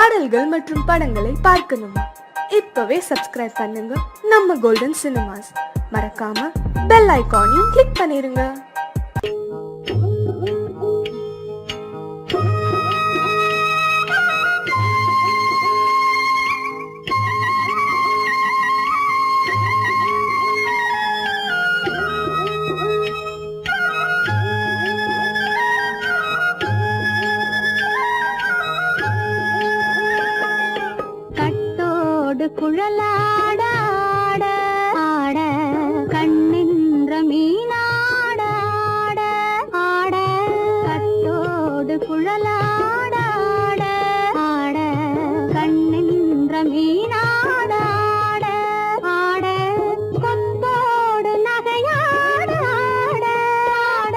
பாடல்கள் மற்றும் படங்களை பார்க்கணுமா? இப்பவே சப்ஸ்கிரைப் பண்ணுங்க நம்ம கோல்டன் சினிமாஸ். மறக்காம பெல் ஐகானையும் கிளிக் பண்ணிருங்க. குழலாட ஆட ஆட கண்ணின்ற மீனாட ஆட ஆட கட்டோடு குழலாட ஆட ஆட கண்ணின்ற மீனாட ஆட ஆட கொத்தோடு நகையாட ஆட ஆட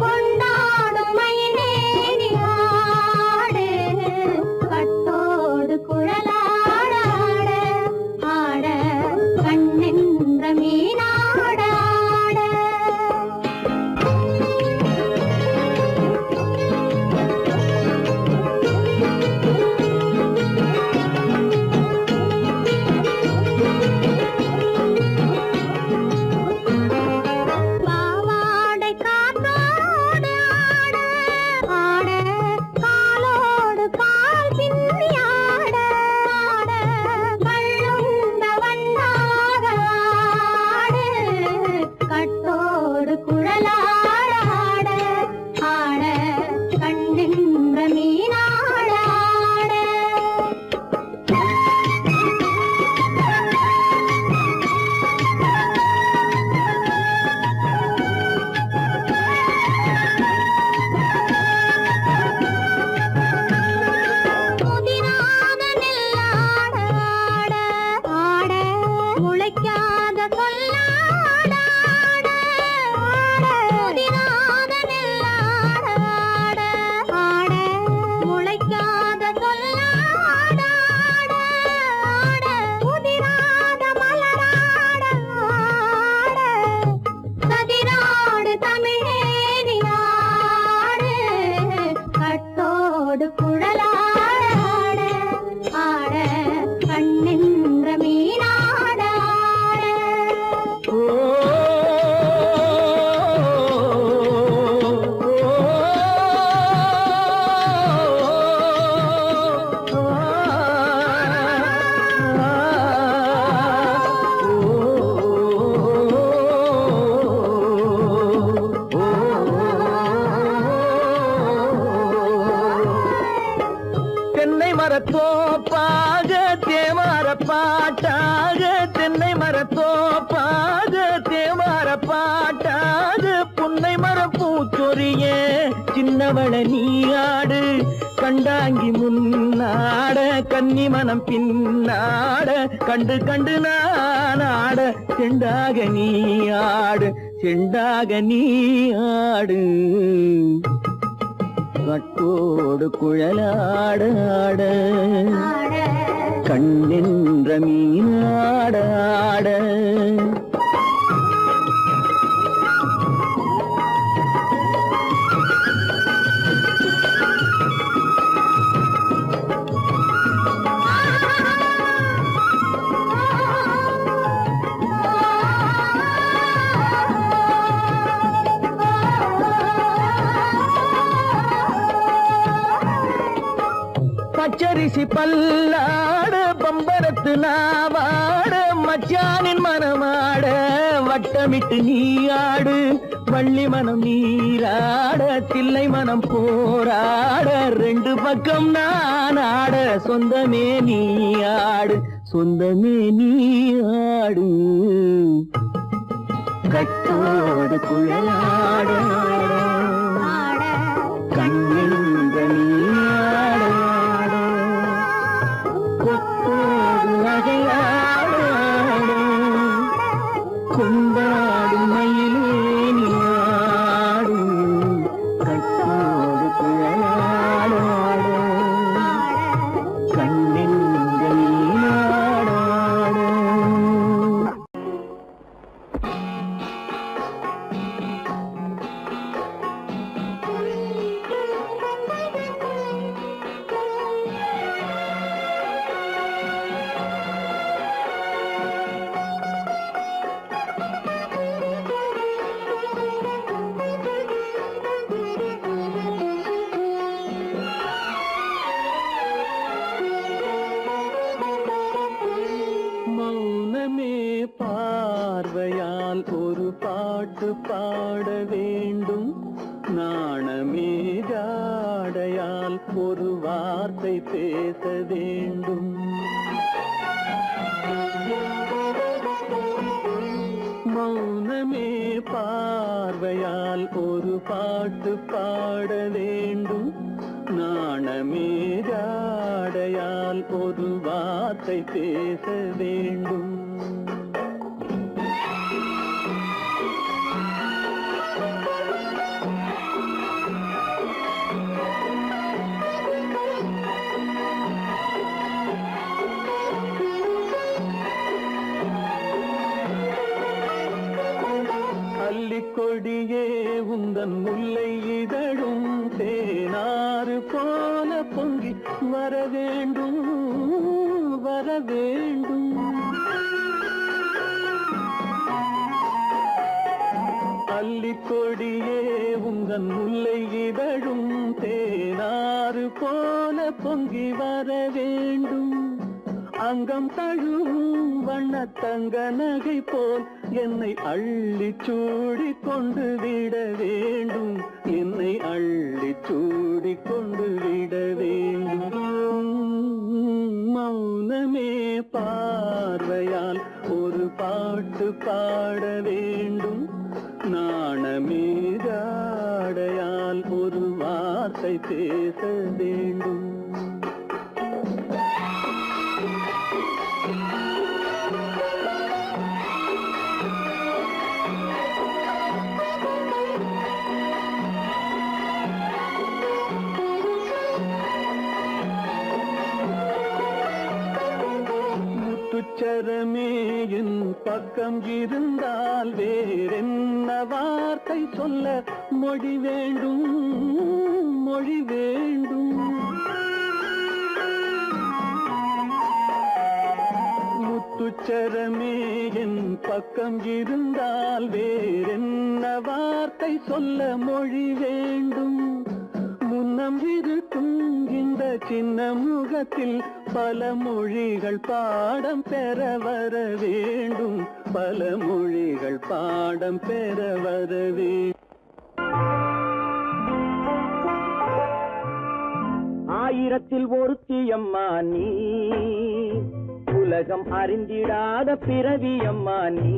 கொண்டாடும் மயிலேறி ஆடு கட்டோடு குழலாட மரத்தோப்பாக தேமார பாட்டாக தென்னை மரத்தோப்பாக தேமார பாட்டாக புன்னை மர பூச்சொரிய சின்னவள நீயாடு கண்டாங்கி முன்னாட கன்னி மனம் பின்னாட கண்டு கண்டு நானாட செண்டாக நீயாடு செண்டாக நீயாடு கட்டோடு குழலாட ஆட கண்ணின்ற மீனாட ஆட பச்சரிசி பல்லாட பம்பரத்து நாவாட மச்சானின் மனமாட வட்டமிட்டு நீயாடு வள்ளி மனம் நீராட தில்லை மனம் போராட ரெண்டு பக்கம் நான் ஆட சொந்தமே நீயாடு சொந்தமே நீயாடு கட்டோடு குழலாட கண்ணின்ற நீயாட கொண்டாடு மயிலேனியாடு கட்டோடு குழலாடு கண்ணின்ற நீராடாடு. பாட்டு பாட வேண்டும். நாணமே ஜாடையால் ஒரு வார்த்தை பேச வேண்டும். மௌனமே பார்வையால் ஒரு பாட்டு பாட வேண்டும். நாணமே ஜாடையால் ஒரு வார்த்தை பேச வேண்டும். கொடியே உந்தன் முல்லை இதழும் தேனாறு போல பொங்கி வர வேண்டும், வர வேண்டும். அல்லிக்கொடியே உந்தன் முல்லை இதழும் தேனாறு போல பொங்கி வர வேண்டும். அங்கம் தழுவும் வண்ணத்தங்க நகை போல் என்னை அள்ளி சூடி கொண்டு விட வேண்டும். என்னை அள்ளி சூடி கொண்டு விட வேண்டும். மௌனமே பார்வையால் ஒரு பாட்டு பாட வேண்டும். நாணமே ஜாடையால் ஒரு வார்த்தை பேச வேண்டும். முத்துச்சரமே என் பக்கம் இருந்தால் வேறென்ன வார்த்தை சொல்ல மொழி வேண்டும், மொழி வேண்டும். முத்துச்சரமே என் பக்கம் இருந்தால் வேறென்ன வார்த்தை சொல்ல மொழி வேண்டும். முன்னம் இருக்கும் இந்த சின்ன முகத்தில் பல மொழிகள் பாடம் பெற வர வேண்டும். பல மொழிகள் பாடம் பெற வர வேண்டும். ஆயிரத்தில் ஒருத்தியம்மா நீ, உலகம் அறிந்திடாத பிறவியம்மா நீ.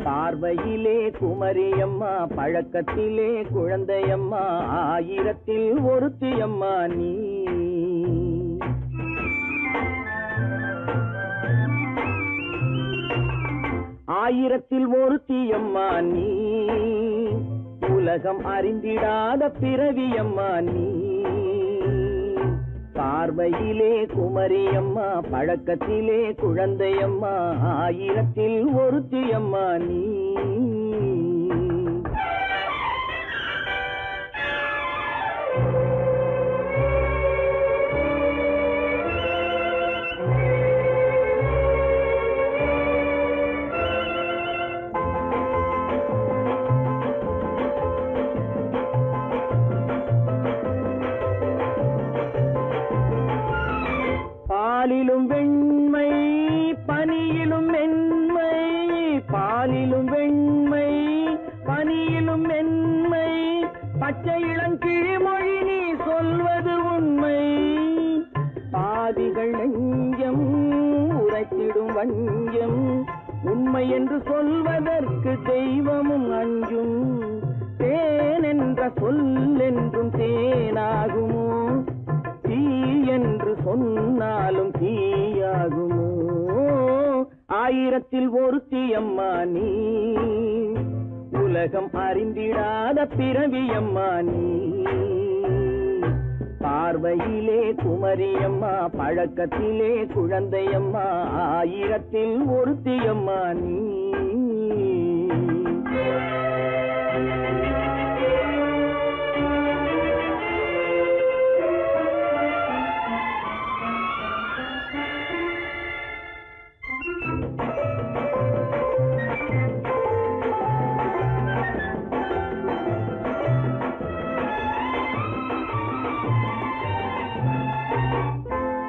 பார்வையிலே குமரியம்மா, பழக்கத்திலே குழந்தையம்மா. ஆயிரத்தில் ஒருத்தியம்மா நீ. ஆயிரத்தில் ஒருத்தியம்மா நீ, உலகம் அறிந்திடாத பிறவியம்மா நீ. பார்வையிலே குமரியம்மா, பழக்கத்திலே குழந்தையம்மா. ஆயிரத்தில் ஒருத்தியம்மா நீ. பாலிலும் வெண்மை பனியிலும் மென்மை, பாலிலும் வெண்மை பனியிலும் மென்மை. பச்சை இளங்கிழிமொழி நீ சொல்வது உண்மை. பாதிகள் நெஞ்சம் உரைத்திடும் வஞ்சம், உண்மை என்று சொல்வதற்கு தெய்வமும் அஞ்சும். தேன் என்ற சொல் என்றும் தேனாகுமோ, தீ என்று சொன்னாலும் தீயாகுமோ. ஆயிரத்தில் ஒருத்தியம்மா நீ, உலகம் அறிந்திடாத பிறவியம்மா நீ. பார்வையிலே குமரியம்மா, பழக்கத்திலே குழந்தையம்மா. ஆயிரத்தில் ஒருத்தியம்மா நீ.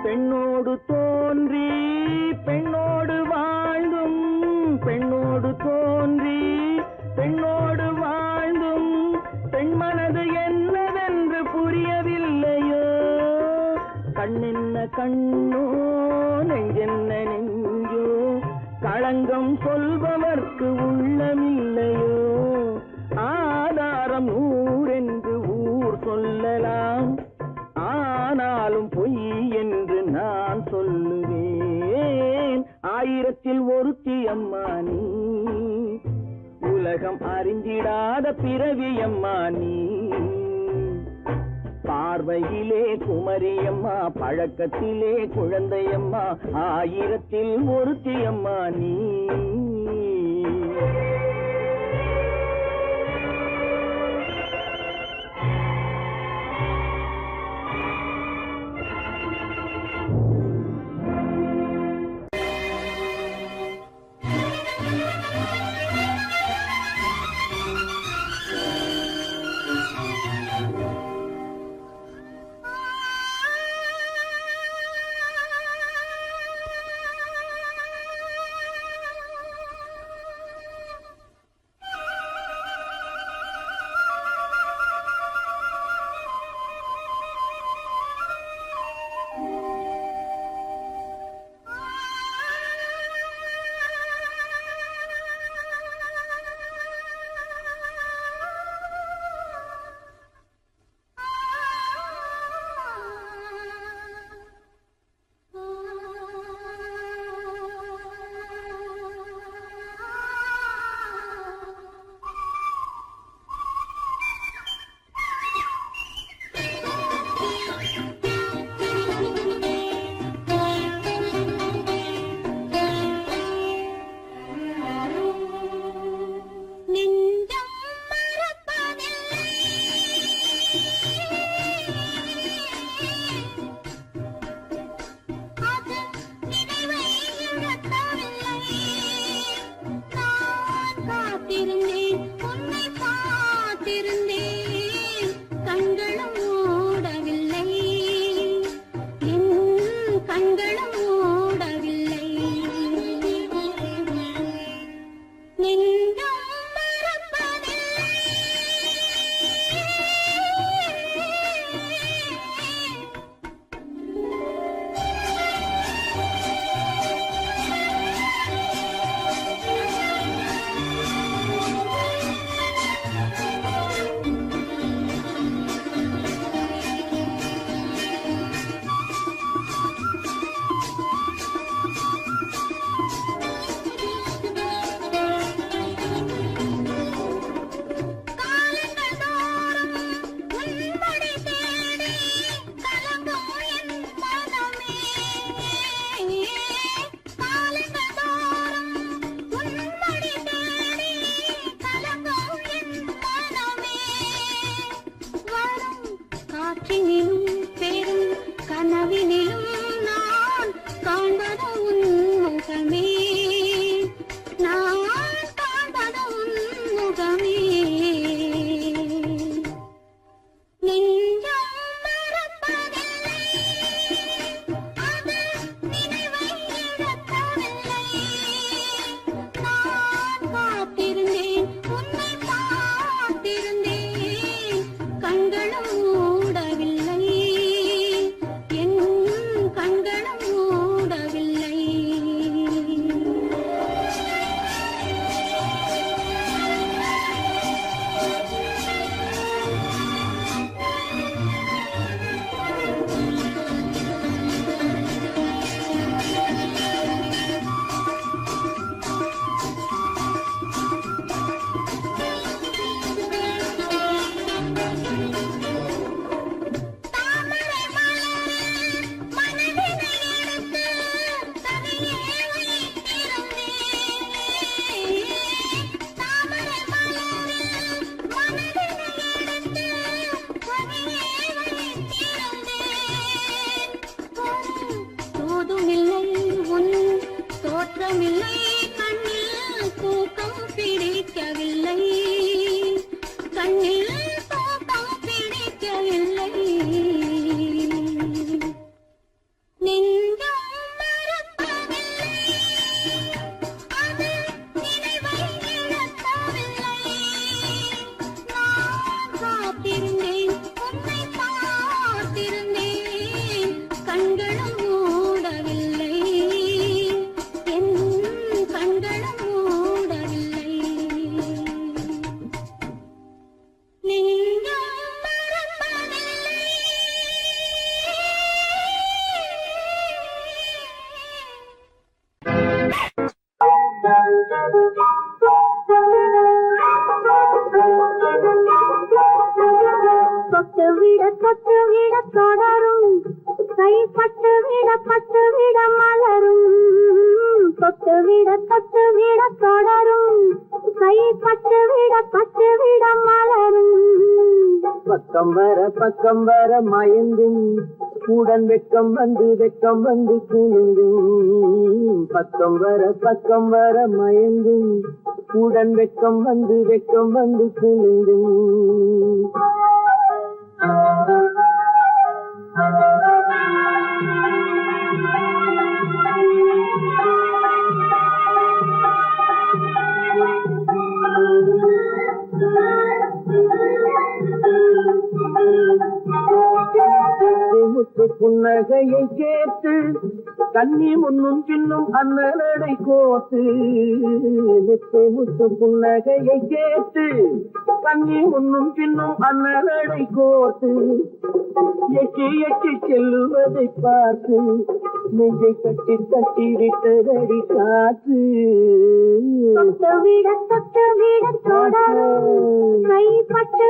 பெண்ணோடு தோன்றி பெண்ணோடு வாழ்ந்தும், பெண்ணோடு தோன்றி கண்ணோ நெஞ்சென்ன நெஞ்சோ களங்கம் சொல்பவர்க்கு உள்ளமில்லையோ ஆதாரம் நூறென்று ஊர் சொல்லலாம் ஆனாலும் பொய் என்று நான் சொல்லுவேன் ஆயிரத்தில் ஒருத்தி அம்மா நீ உலகம் அறிந்திடாத பிறவி அம்மா நீ பார்வையிலே குமரியம்மா பழக்கத்திலே குழந்தையம்மா ஆயிரத்தில் ஒருத்தி அம்மா நீ விட தொட்டு விட தொடரும் கைப்பட்டு விட மலரும் தொட்டு விட தொடரும் கைப்பட்டு விட மலரும் பக்கம் வர மயங்கும் உடன் வெக்கம் வந்து குலுங்கும் பக்கம் வர மயங்கும் உடன் வெக்கம் வந்து குலுங்கும் முத்து புன்னகையை கேட்டு கண்ணி முன்னும் பின்னும் அண்ணலடை கோத்து முத்து புன்னகையை கேட்டு கண்ணி முன்னும் பின்னும் அண்ணலடை கோத்து எட்டி செல்லுவதை பார்த்து நெஞ்சை கட்டி விட்டதடி காத்து தொட்டு விட தொடரும் கைப்பட்டு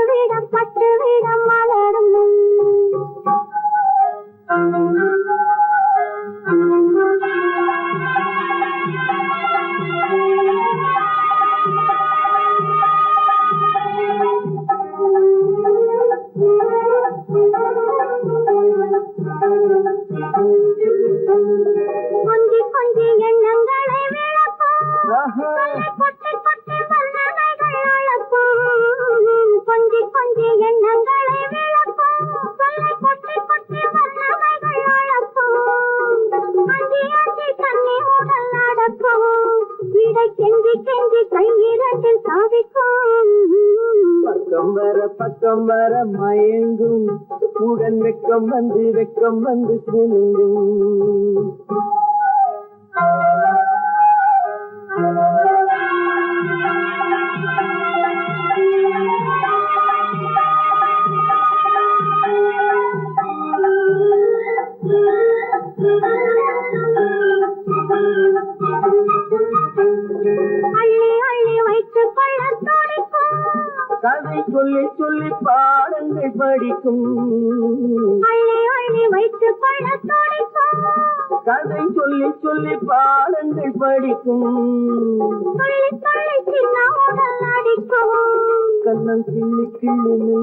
விட மலரும் கொஞ்சி எண்ணங்களை விளக்கும் கொட்டி வல்லமைகள் அழப்பும் கொஞ்சி எண்ணங்களை விளக்கும் கொட்டி வல்லமைகள் அழப்பும் அஞ்சி தண்ணி உடல் நடக்கும் விடை கெஞ்சி கையிரண்டில் சாதிக்கும் பக்கம் வர மயங்கும் உடன் வெக்கம் வந்து குலுங்கும் அள்ளி வைத்துக் கொள்ள துடிக்கும் கதை சொல்லி பாடங்கள் படிக்கும் அள்ளி வைத்துக் கொள்ள துடிக்கும் கதை சொல்லி பாடங்கள் படிக்கும் துள்ளி சின்ன உடல் அடிக்கும் கண்ணம் கிள்ளி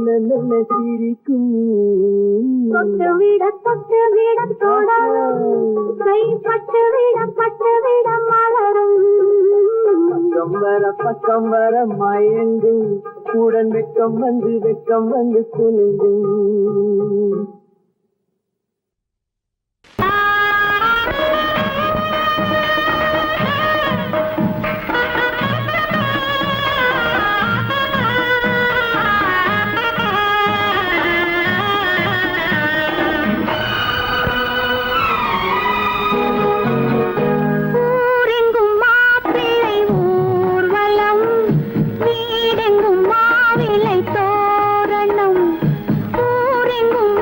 நல்ல சிரிக்கும் தொட்டு விட தொடரும் கைப்பட்டு விட மலரும் பக்கம் வர மயங்கும் உடன் வெக்கம் வந்து குலுங்கும் வீடெங்கும் மாவிலை தோரணம் ஊரெங்கும்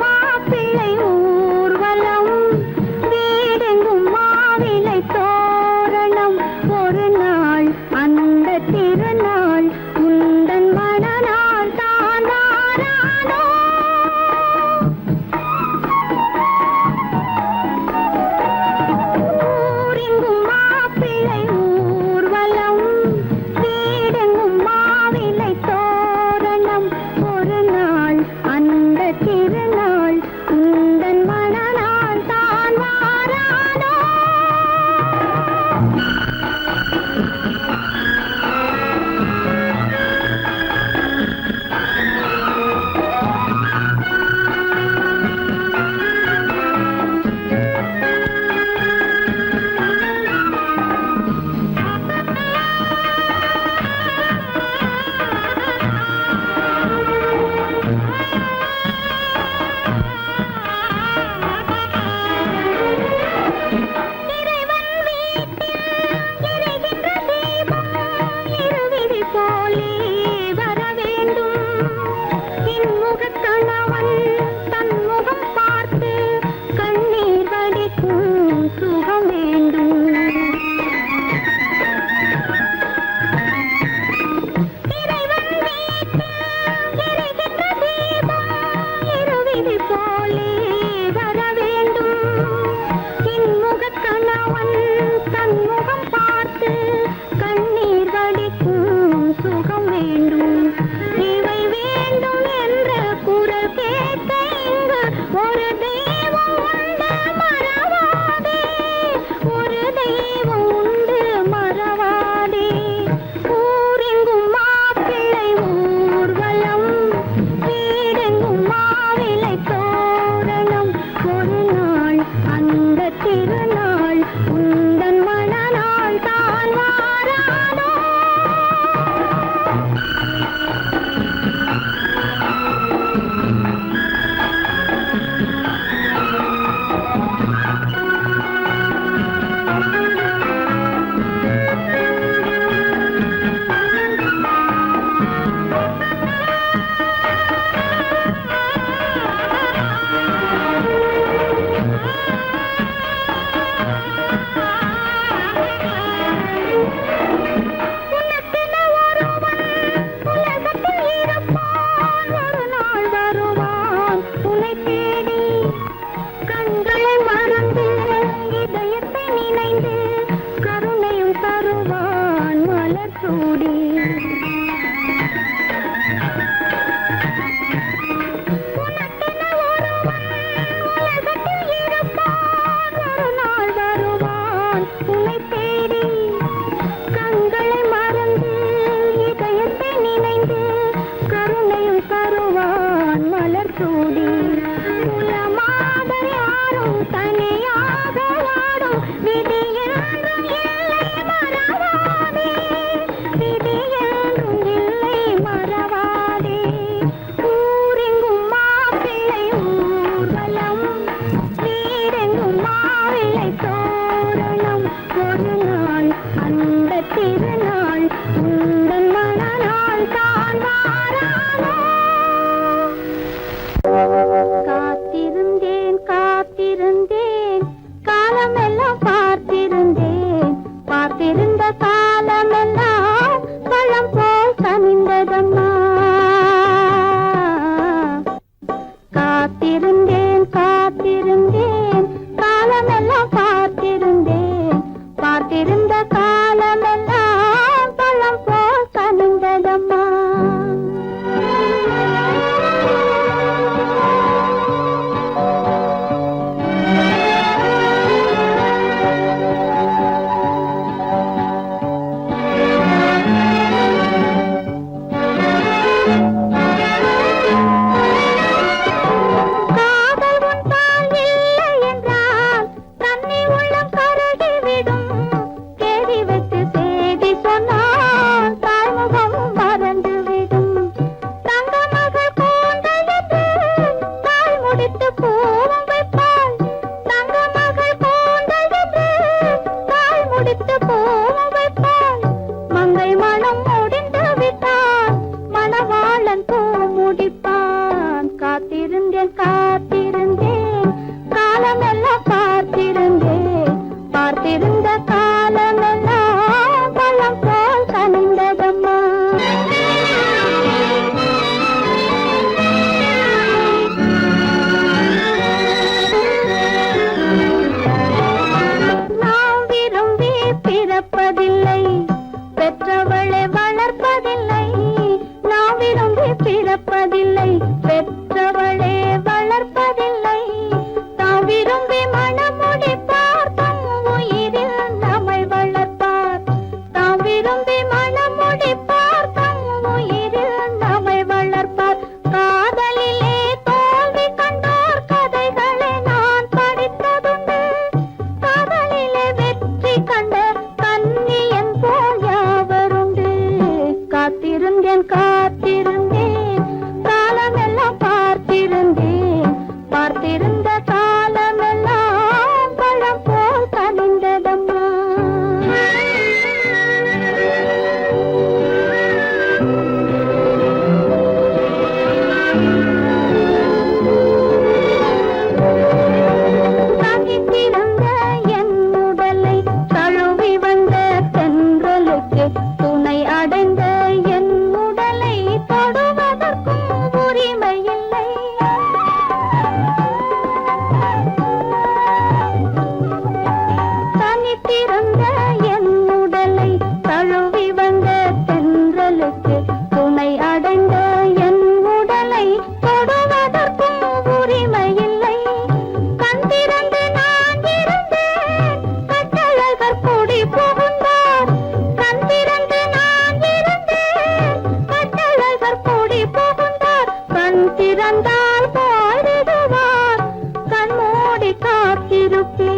காத்திருப்பேன்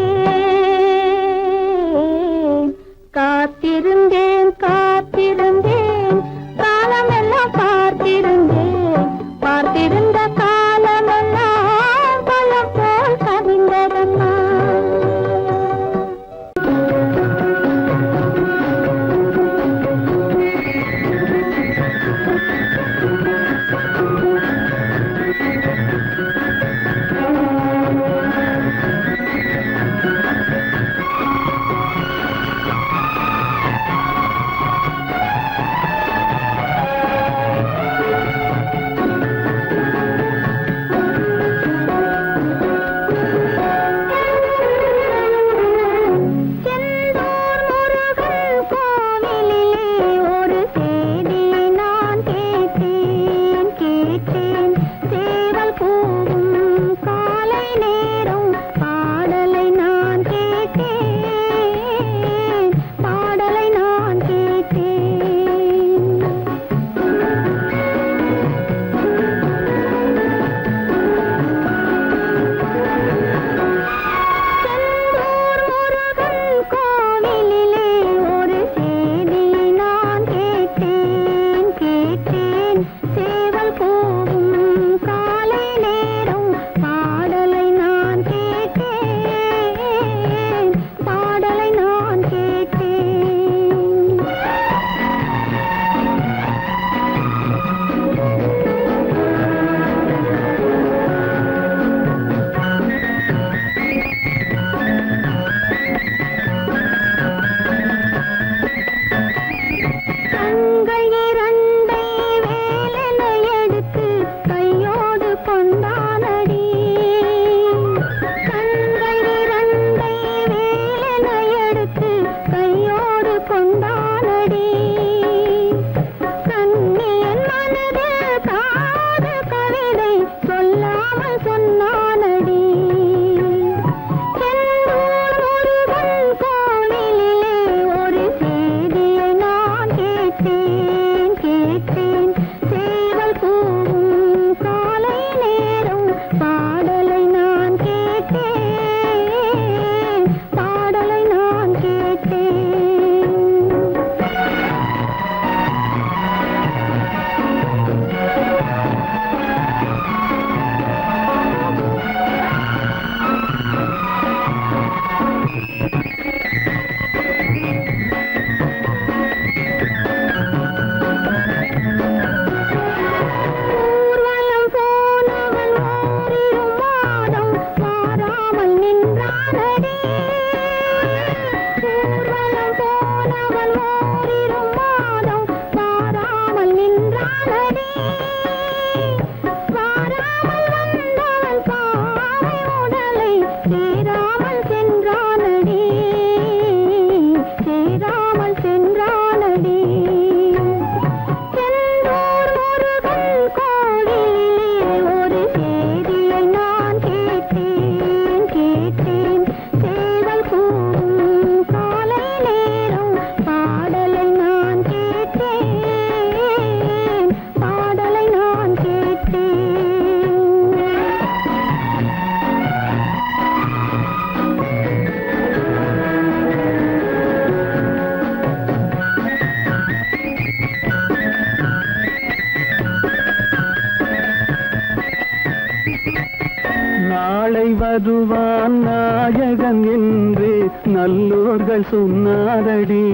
காத்திருந்தேன் காத்திருந்தேன் காலமெல்லாம் பார்த்திருந்தேன் பார்த்திருந்த காலமெல்லாம் பழம் போல் கவிந்ததம்மா வருவான் நாயகன் என்று நல்லோர்கள் சொன்னாரடி.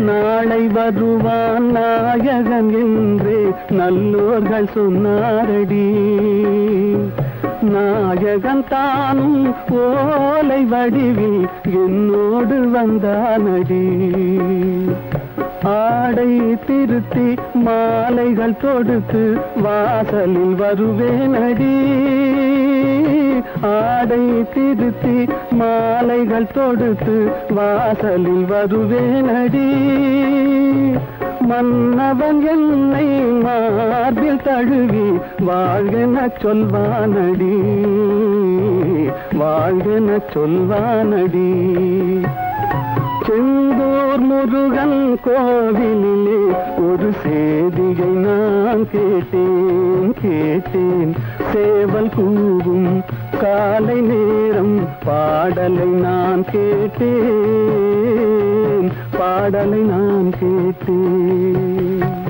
நாளை வருவான் நாயகன் என்று நல்லோர்கள் சொன்னாரடி. நாயகன் தானும் ஓலை வடிவில் என்னோடு வந்தானடி. ஆடை திருத்தி மாலைகள் தொடுத்து வாசலில் வருவேனடி. ஆடை திருத்தி மாலைகள் தொடுத்து வாசலில் வருவேனடி. மன்னவன் என்னை மார்பில் தழுவி வாழ்கென சொல்வானடி. வாழ்கென சொல்வானடி. செந்தூர் முருகன் கோவிலிலே ஒரு செய்தியை நான் கேட்டேன். சேவல் கூவும் காலை நேரம் பாடலை நான் கேட்டேன், பாடலை நான் கேட்டேன்.